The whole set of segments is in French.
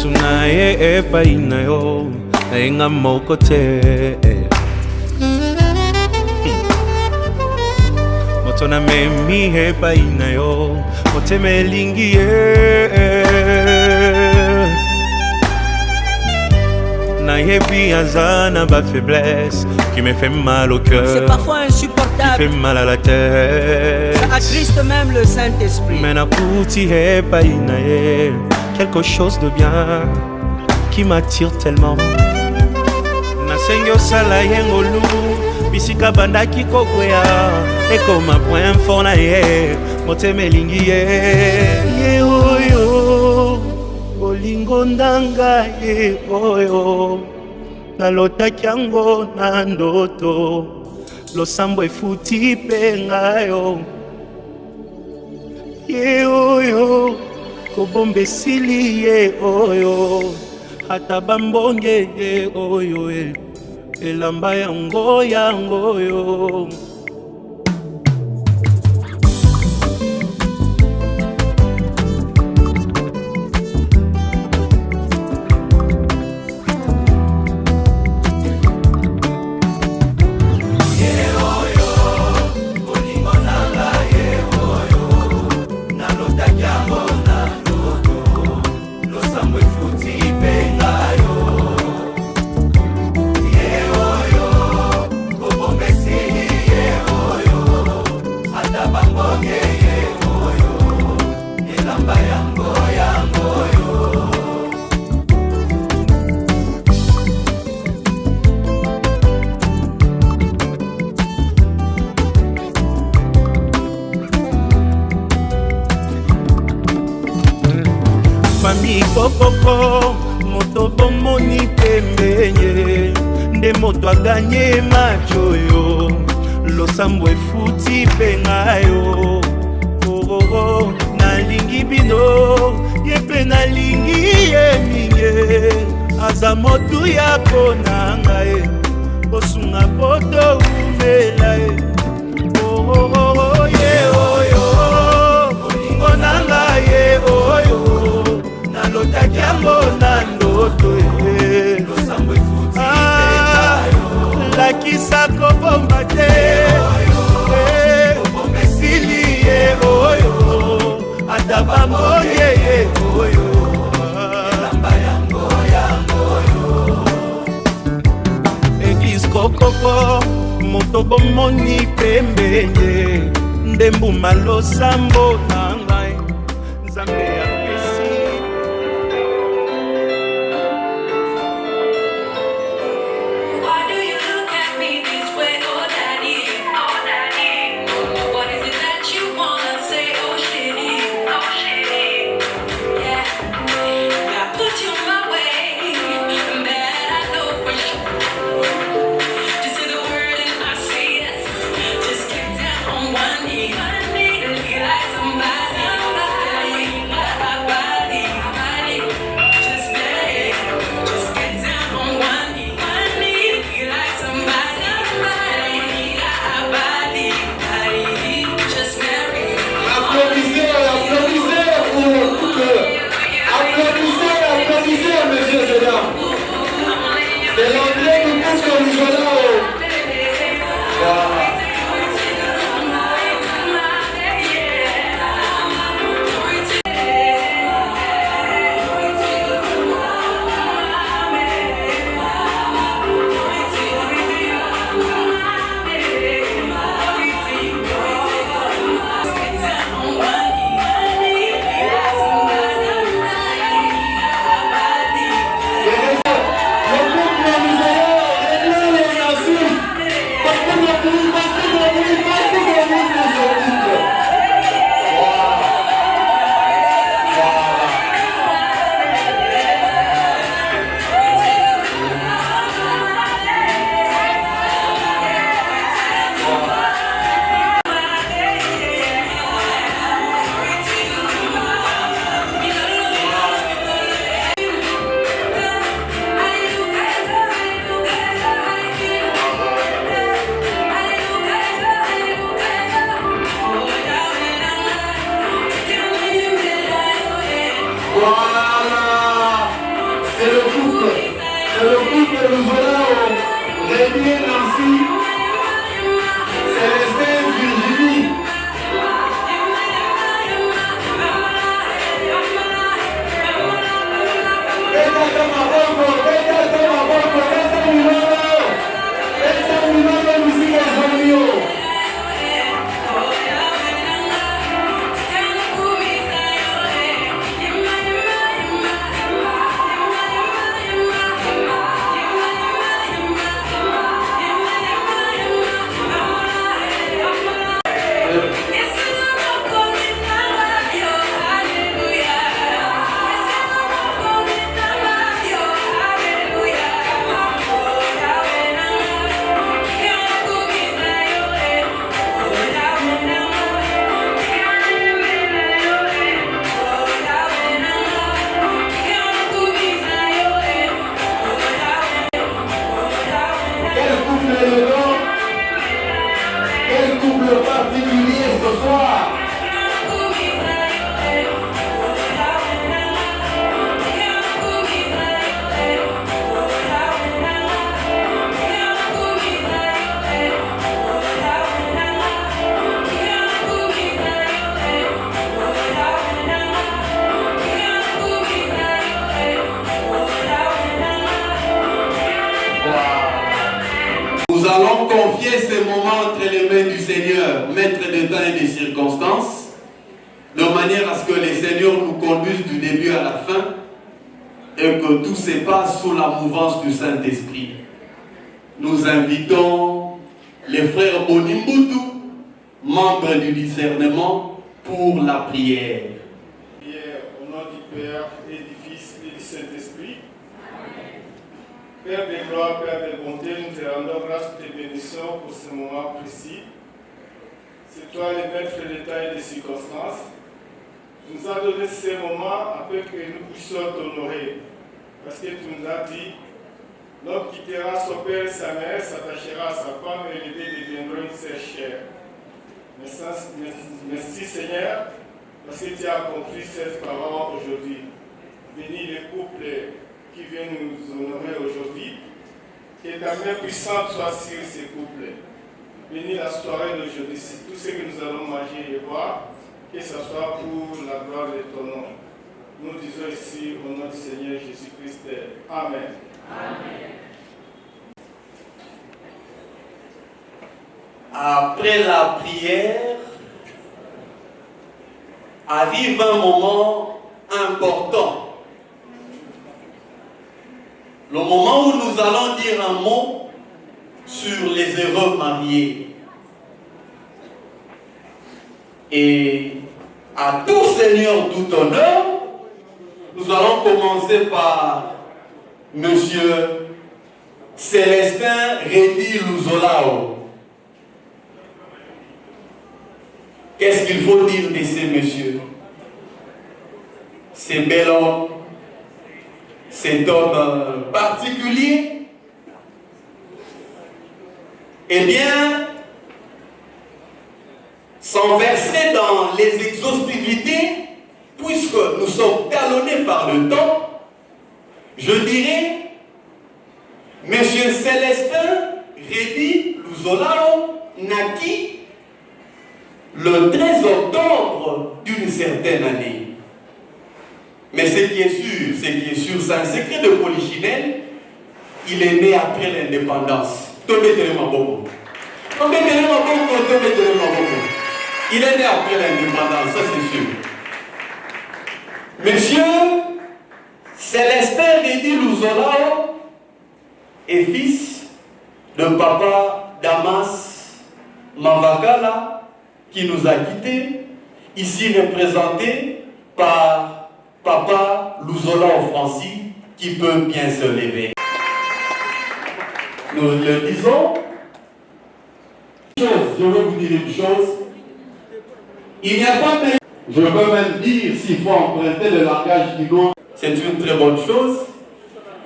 Sunaye epai na yo Nainga moko te Moto na memi epai na yo Mote melingi Nayebi azana ba faiblesse Qui me fait mal au cœur. C'est parfois insupportable. Qui fait mal à la tête. Ça attriste même le Saint-Esprit. Mais nakuti epai na ye quelque chose de bien qui m'attire tellement. Nasengi osala yengolu bisika bandaki kokwea ekoma point fort na ye motema elingi ye oyo olingo ndanga ye oyo nalotaki yango na ndoto losambo efuti mpe ngayo ye oyo kobomba esili ye oyo ata bambonge ye oyo elamba yango oyo Mami kokoko moto bomoni pembenye nde moto aganye macho yo losambo efuti pengayo nalingi bino yepe nalingi ye minge aza motu ya konanga ye kosunga poto umela ye oyo olingo nanga ye oyo nalotaki yango na ndoto losambo efuti lakisa kobomba te kobomba esili ye oyo ata bambonge ye oyo elamba yango eglise kokoko moto bomoni pembenye nde mbuma losambo na ngai nzambe ya One knee, I need to get somebody. Célestine Nancy, Célestin Virginie. Quel couple particulier ce soir. Nous allons confier ce moment entre les mains du Seigneur, maître des temps et des circonstances, de manière à ce que le Seigneur nous conduise du début à la fin et que tout se passe sous la mouvance du Saint-Esprit. Nous invitons les frères Bonimbutu, membres du discernement, pour la prière. Prière au nom du Père et du Fils et du Saint-Esprit. Père de gloire, Père de bonté, nous te rendons grâce et te bénissons pour ce moment précis. C'est toi le maître des temps et des circonstances. Tu nous as donné ces moments afin que nous puissions t'honorer. Parce que tu nous as dit, l'homme quittera son père et sa mère, s'attachera à sa femme et les deux deviendront une sœur chère. Merci Seigneur, parce que tu as compris cette parole aujourd'hui. Bénis les couples qui viennent nous honorer aujourd'hui. Que ta main puissante soit sur ces couples. Bénis la soirée d'aujourd'hui. C'est tout ce que nous allons manger et boire. Que ce soit pour la gloire de ton nom. Nous disons ici au nom du Seigneur Jésus-Christ. Amen. Amen. Après la prière, arrive un moment important. Le moment où nous allons dire un mot sur les heureux mariés. Et à tout Seigneur, tout honneur, nous allons commencer par Monsieur Célestin Rédi Luzolao. Qu'est-ce qu'il faut dire de ces messieurs? Ces bel homme, cet homme particulier, eh bien, sans verser dans les exhaustivités, puisque nous sommes talonnés par le temps, je dirais, Monsieur Célestin Rédi Luzolao naquit le 13 octobre d'une certaine année. Mais ce qui est sûr, c'est un secret de Polichinelle, il est né après l'indépendance. Il est né après l'indépendance, ça c'est sûr. Monsieur Célestin Rédi Luzolao est fils de papa Damas Mavakala, qui nous a quittés, ici représenté par papa Luzolao Francis, qui peut bien se lever. Nous le disons. Je veux vous dire une chose. Il n'y a pas même, je peux même dire, s'il faut emprunter le langage du monde, c'est une très bonne chose.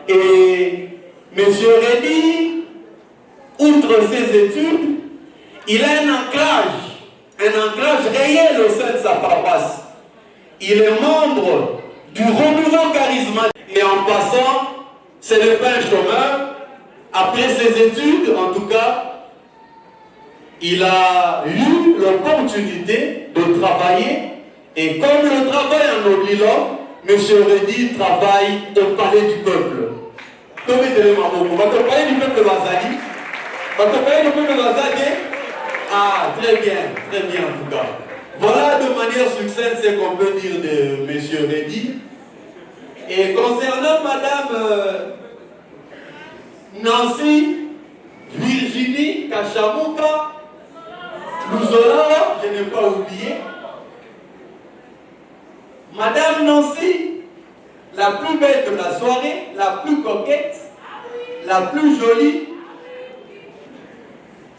Et M. Rédi, outre ses études, il a un ancrage réel au sein de sa paroisse. Il est membre du renouveau charismatique. Et en passant, ce n'est pas un chômeur, Après ses études, en tout cas, il a eu l'opportunité de travailler. Et comme le travail en oublie l'homme, M. Redi travaille au palais du peuple. Va te parler du peuple Bazali. Va te parler du peuple Bazali. Ah, très bien en tout cas. Voilà de manière succincte ce qu'on peut dire de M. Redi. Et concernant Madame Nancy Virginie Kachamouka Louzola, je n'ai pas oublié. Madame Nancy, la plus belle de la soirée, la plus coquette, la plus jolie,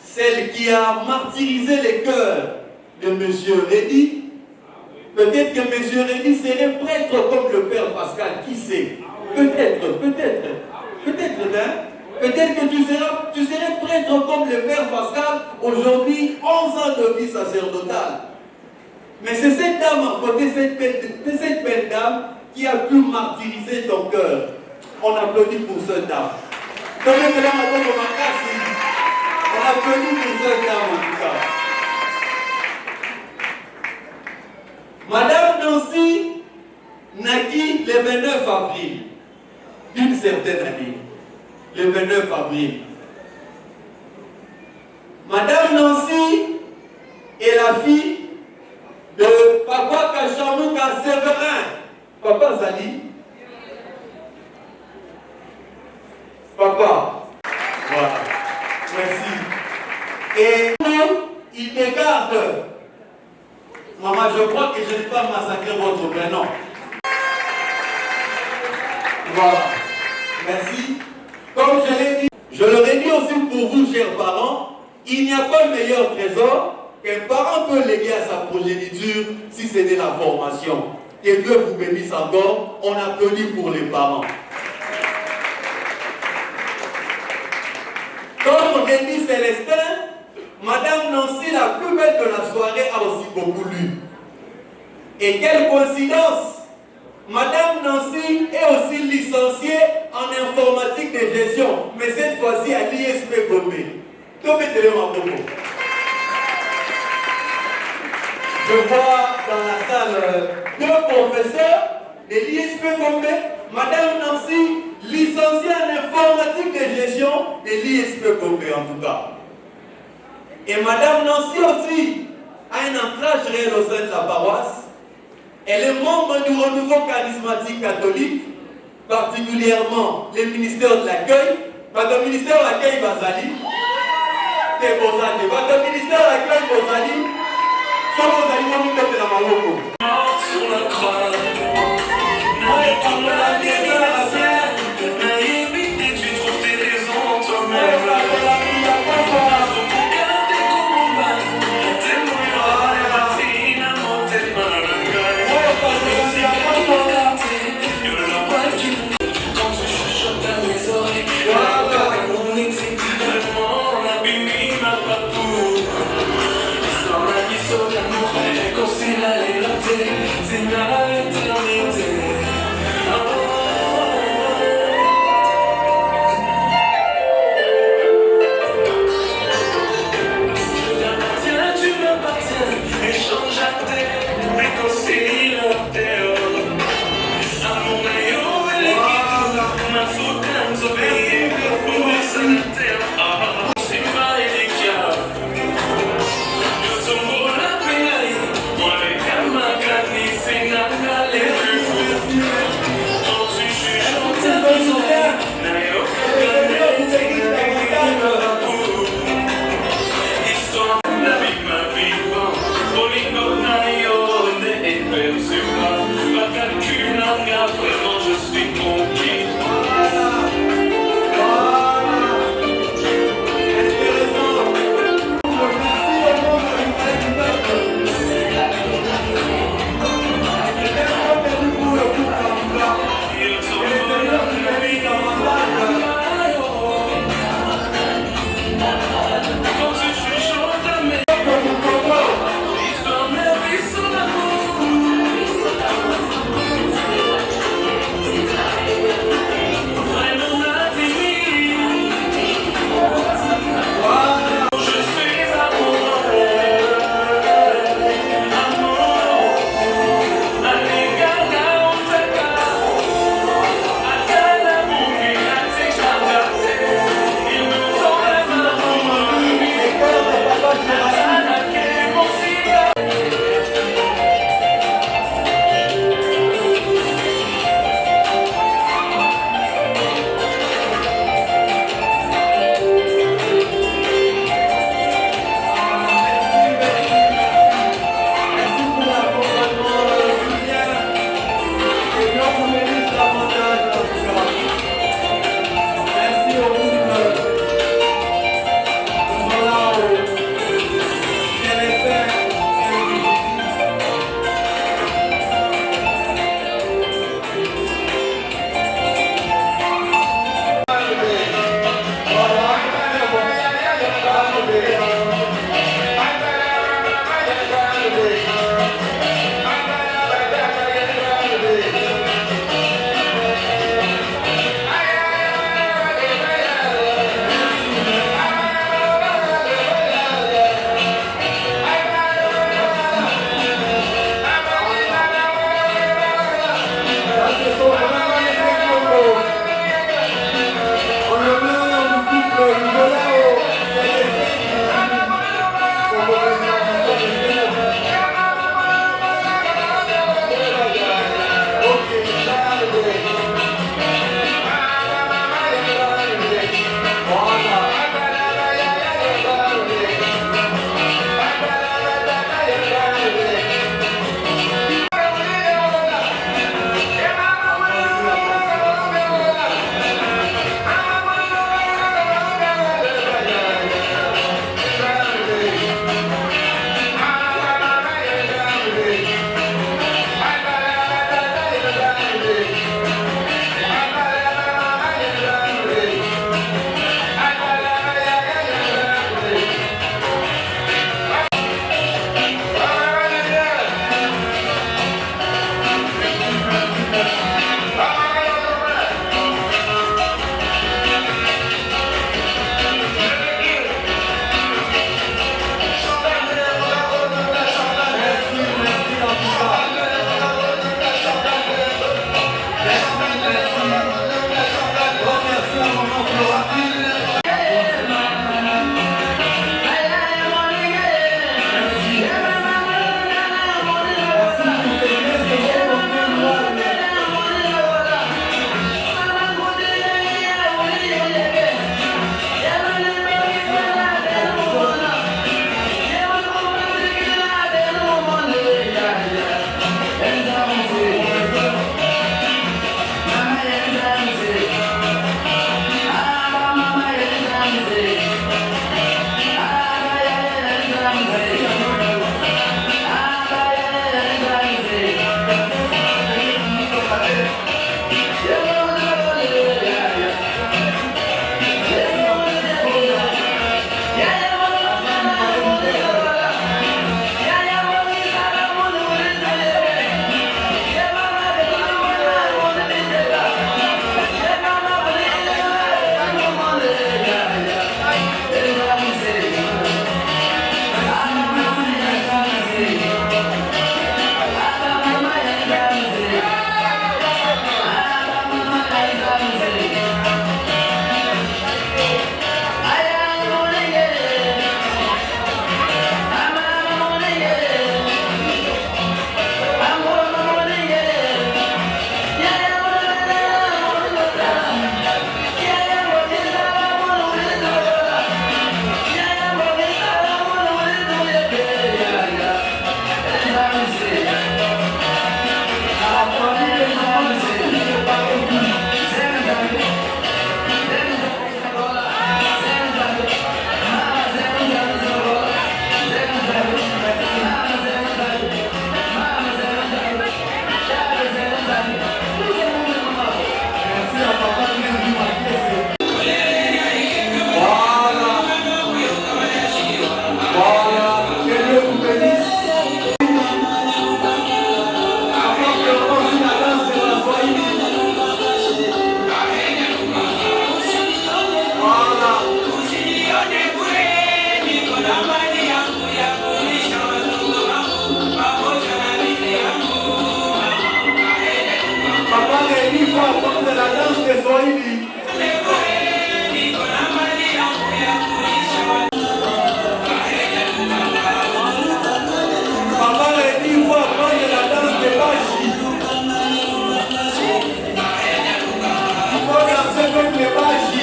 celle qui a martyrisé les cœurs de M. Redi. Peut-être que M. Redi serait prêtre comme le Père Pascal, qui sait? Peut-être, hein? Peut-être que tu serais prêtre comme le Père Pascal, aujourd'hui 11 ans de vie sacerdotale. Mais c'est cette dame à côté, cette belle dame, qui a pu martyriser ton cœur. On applaudit pour cette dame. On applaudit pour cette dame en tout cas. Madame Nancy naquit le 29 avril d'une certaine année. Le 29 avril. Madame Nancy est la fille de Papa Kachamouka Séverin. Papa Zali. Papa. Voilà. Merci. Et il te garde. Maman, je crois que je n'ai pas massacré votre prénom. Voilà. Merci. Comme je leur ai dit aussi pour vous, chers parents, il n'y a pas de meilleur trésor qu'un parent peut léguer à sa progéniture si c'était la formation. Que Dieu vous bénisse encore. On applaudit pour les parents. Comme Rémi Célestin, Madame Nancy, la plus belle de la soirée, a aussi beaucoup lu. Et quelle coïncidence! Madame Nancy est aussi licenciée en informatique de gestion, mais cette fois-ci à l'ISP Gombe. Je vois dans la salle deux professeurs de l'ISP Gombe. Madame Nancy, licenciée en informatique de gestion de l'ISP Gombe en tout cas. Et Madame Nancy aussi a un ancrage réel au sein de la paroisse. Elle est membre du renouveau charismatique catholique, particulièrement le ministère de l'accueil. Votre ministère de l'accueil Bazali. Votre ministère de l'accueil Bazali. Soit Bazali, moi, je suis dans ma loco. Sur la croix, pour la naïveté, tu trouves tes raisons en toi-même. Voilà, que Dieu vous bénisse. Avant que l'on continue la danse de la Swahili. Voilà. Papa Rémi va apprendre la danse de Swahili. Papa Rémi va apprendre la danse de Bachi. Il faut danser comme les Bachi.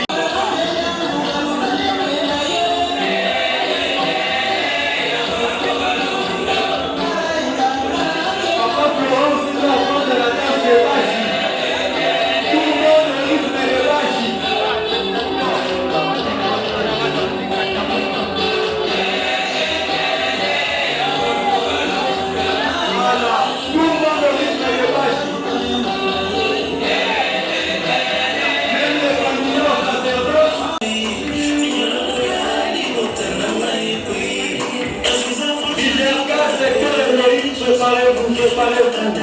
Papa Florence va apprendre la danse de Bachi. Tout le monde rythme de Bachi. Voilà, tout le monde rythme de Bachi. Même les candidats sacerdotes. Il regarde que le rythme, préparez-vous, préparez-vous.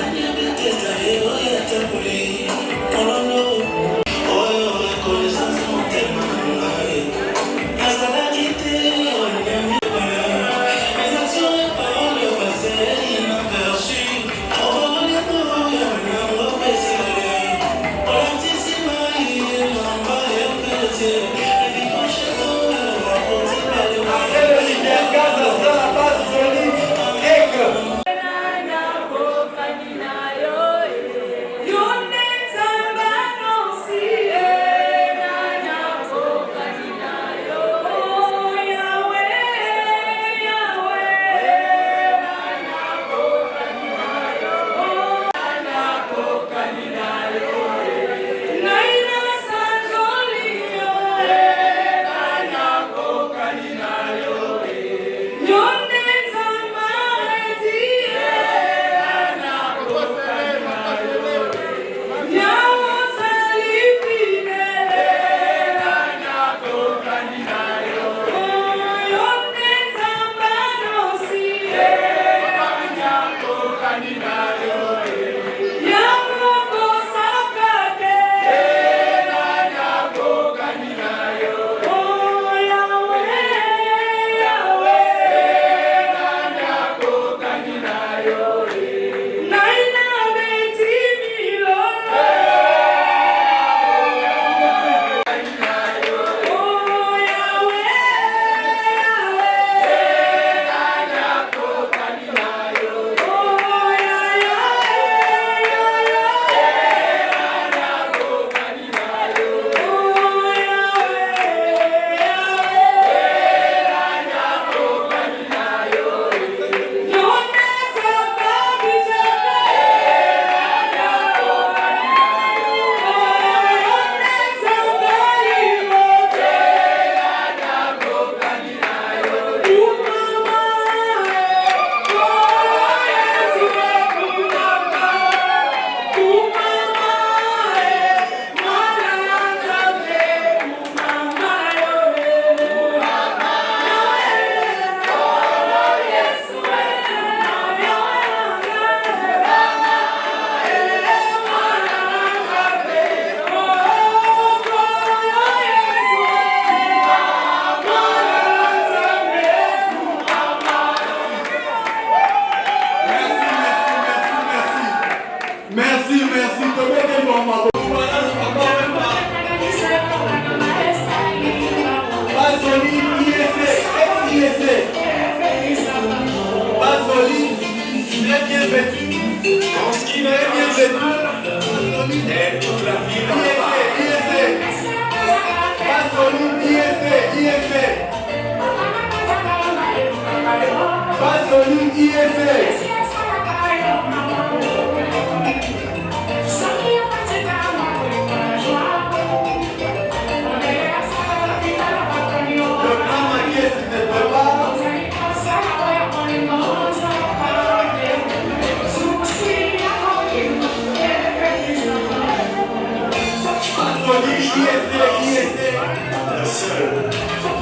Après le leader gaz, ça sera la base solide et que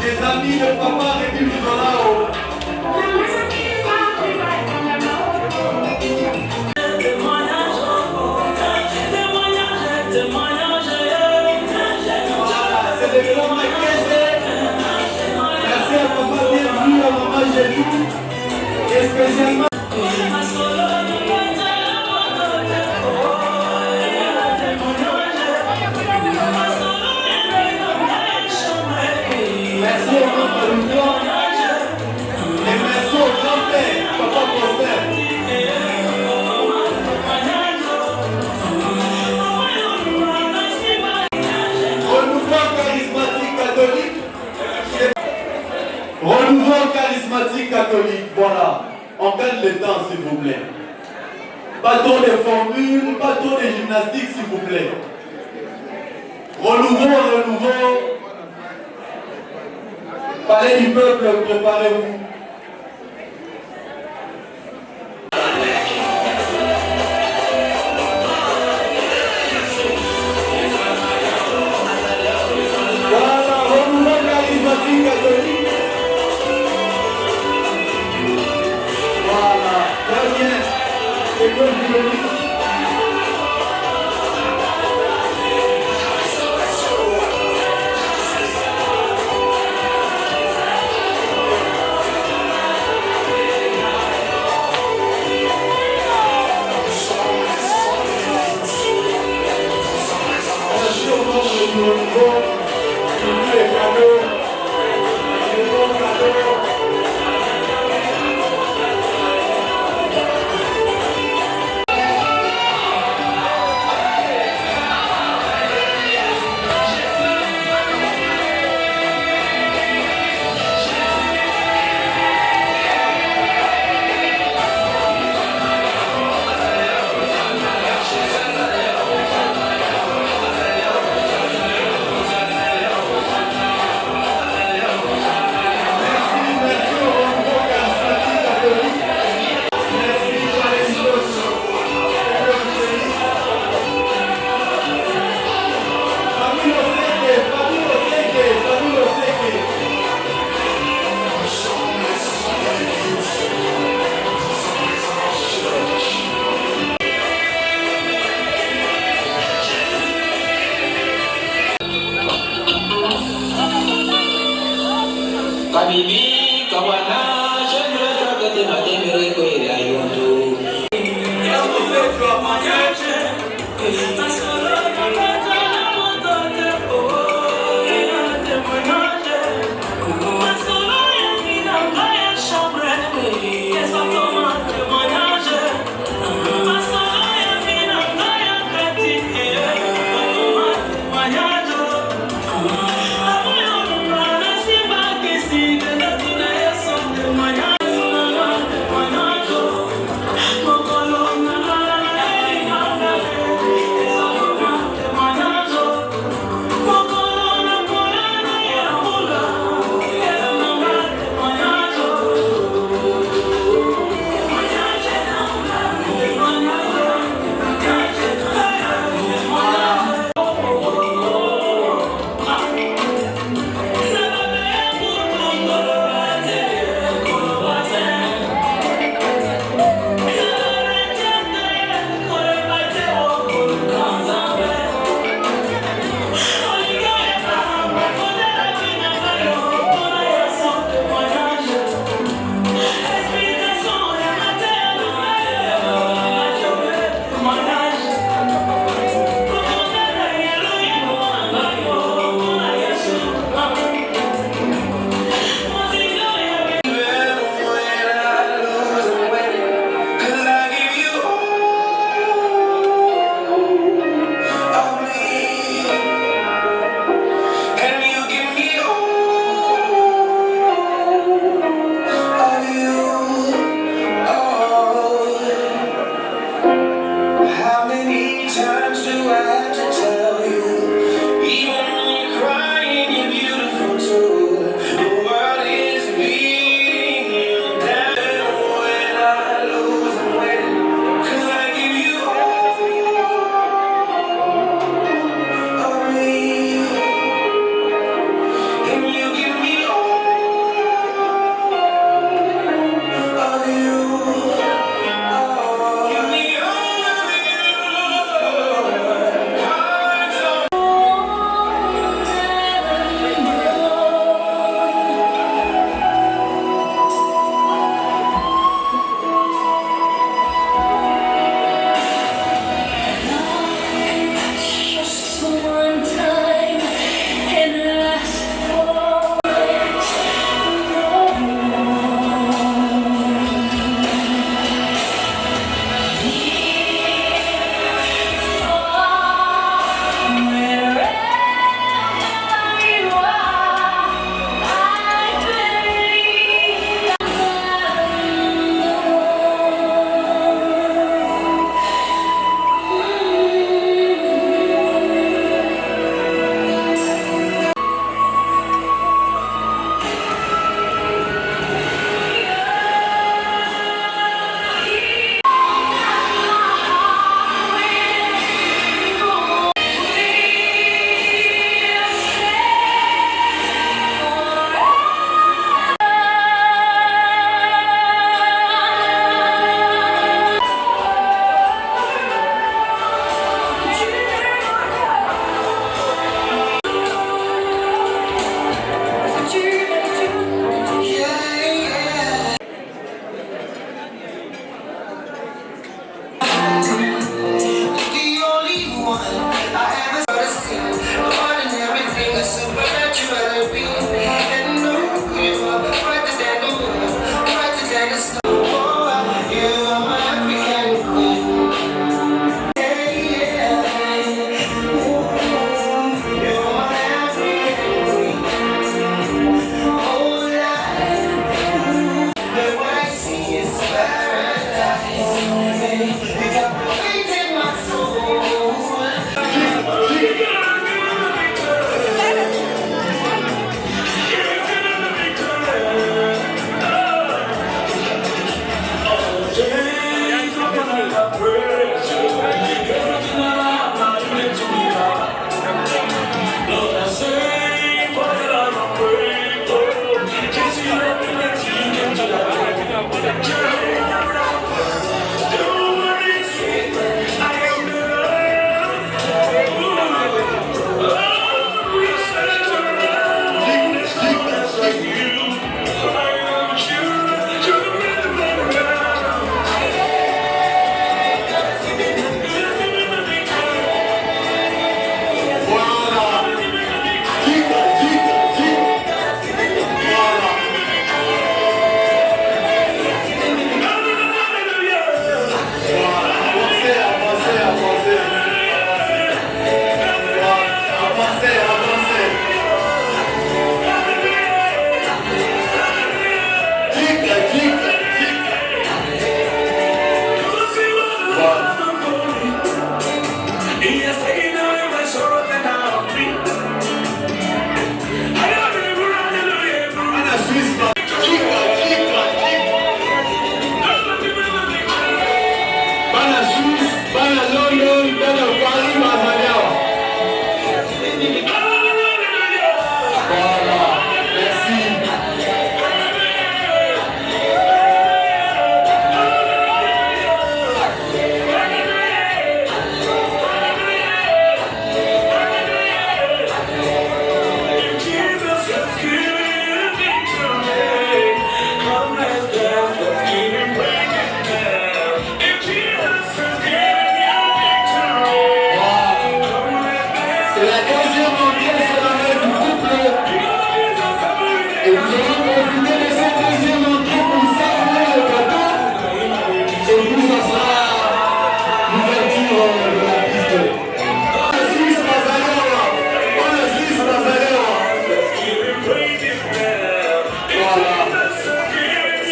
Les amis de papa Rémi Nicolas. de tout, et spécialement. Merci au membre du clan et merci au grand-père, Papa Prosper. Renouveau charismatique catholique, voilà. On gagne le temps, s'il vous plaît. Pas trop de formules, pas trop de gymnastique, s'il vous plaît. Renouveau. Palais du peuple, préparez-vous. Voilà, renouveau charismatique catholique. Voilà, très bien. C'est comme je le dis. Habibi, kawana, j'aimerais t'appeler ma témérée, quoi, il y a un tout.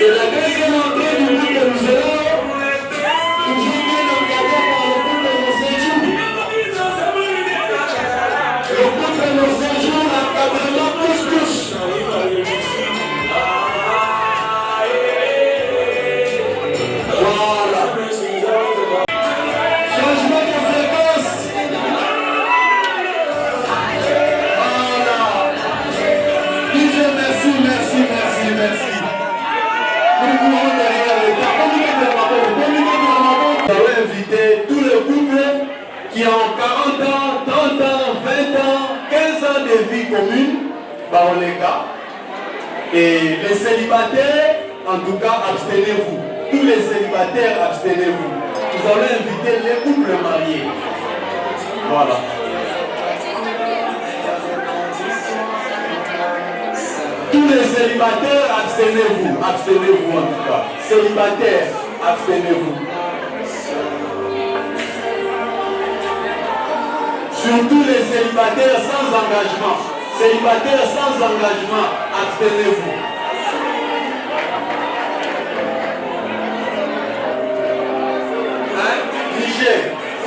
C'est la deuxième entrée du groupe de nous allons. Toujours bien encadré par le groupe de nos séjours. Le groupe de nos séjours, l'encadrement plus. Voilà. Changement de fréquence. Voilà. DJ, merci. Nous pouvons derrière le nous allons inviter tous les couples qui ont 40 ans, 30 ans, 20 ans, 15 ans de vie commune, par les cas. Et les célibataires, en tout cas, abstenez-vous. Tous les célibataires, abstenez-vous. Nous allons inviter les couples mariés. Voilà. Tous les célibataires, abstenez-vous. Abstenez-vous en tout cas. Célibataires, abstenez-vous. Surtout les célibataires sans engagement. Célibataires sans engagement, abstenez-vous. Niger,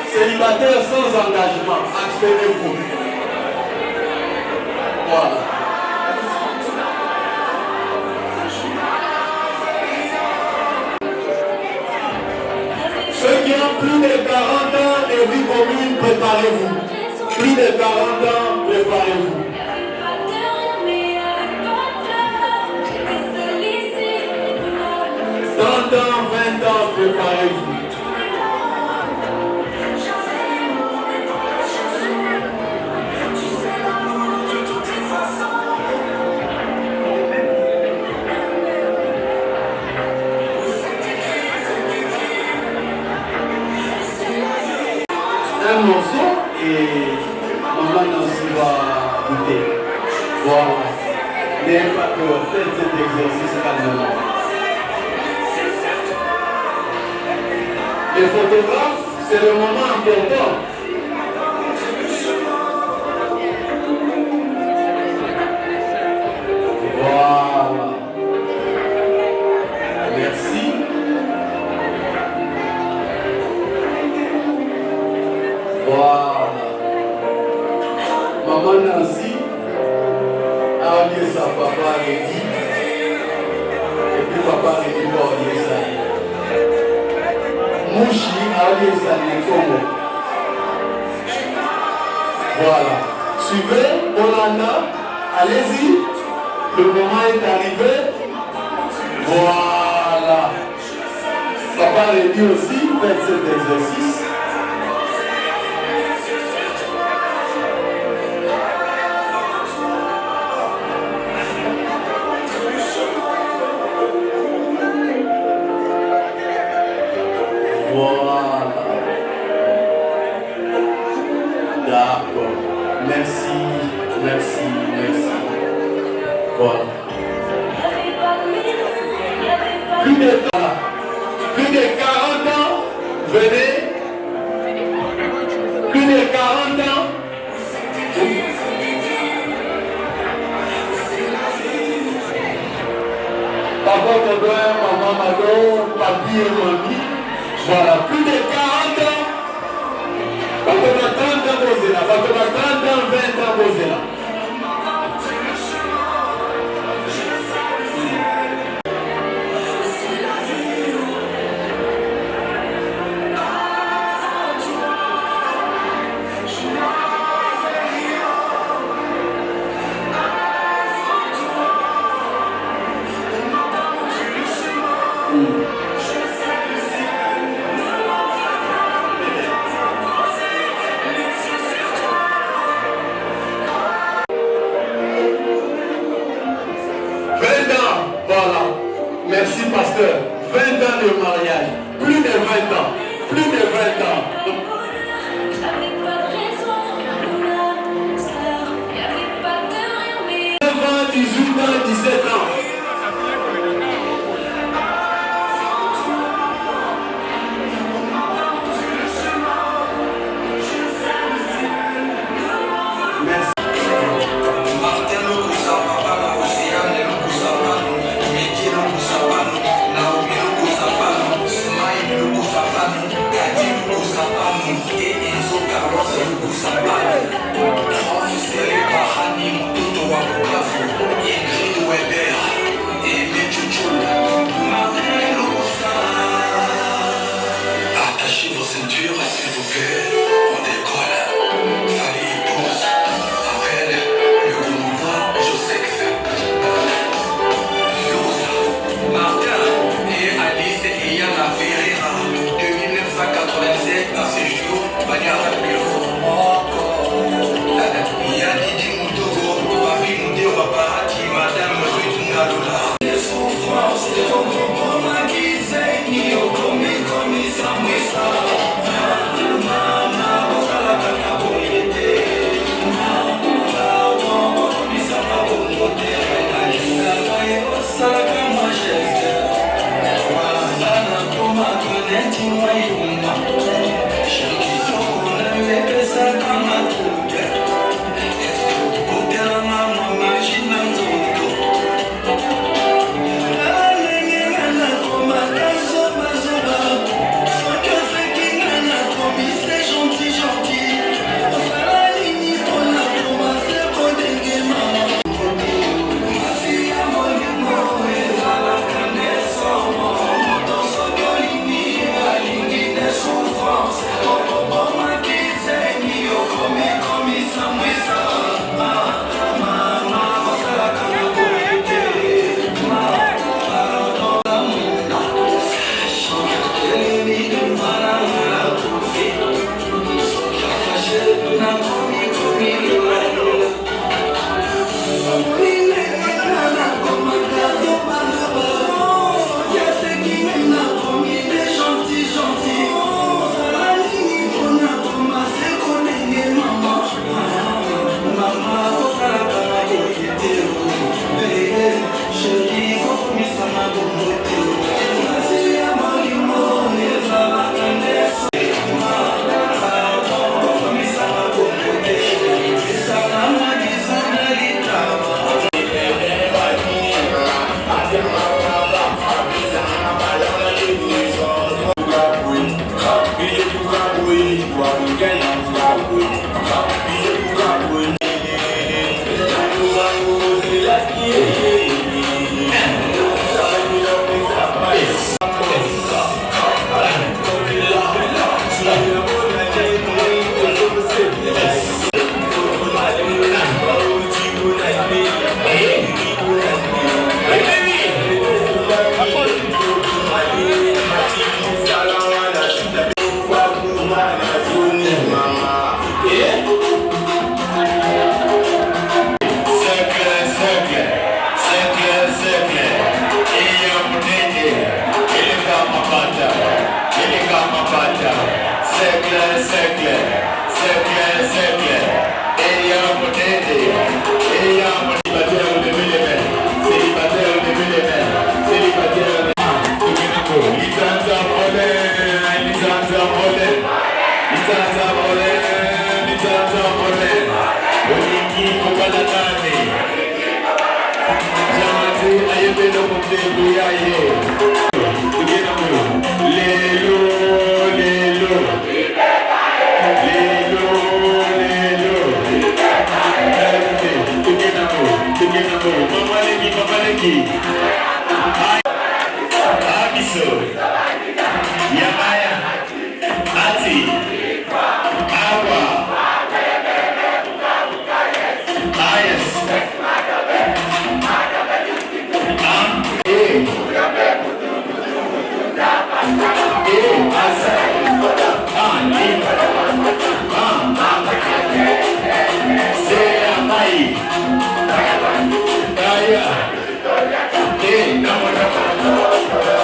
célibataires sans engagement, abstenez-vous. Voilà. Ceux qui ont plus de 40 ans de vie commune, préparez-vous. Plus de 40 ans, préparez-vous. 30 ans, 20 ans, préparez-vous. Un morceau et maman Nancy va goûter. Voilà. N'ayez pas peur, faites cet exercice calmement. Les photographes, c'est le moment important. Voilà. Merci. Voilà. Maman Nancy a lié sa papa Rédi. Et puis papa Rédi va lier ça. Mouchi a lié sa Congo. Voilà. Suivez, Olanda, allez-y. Le moment est arrivé. Voilà. Papa Rédi aussi, faites cet exercice. Voilà. D'accord. Merci. Voilà. Plus de 40 ans, venez. Plus de 40 ans. Papa Kodoin, maman Mado, papi et mamie. Voilà, plus de 40 ans. Parce que 30 ans, vous êtes là. Parce que 30 ans, 20 ans, vous êtes là. Merci pasteur. 20 ans de mariage. Plus de 20 ans. Plus de 20 ans. 9 ans, 18 ans, 17 ans. Merci.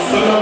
Solo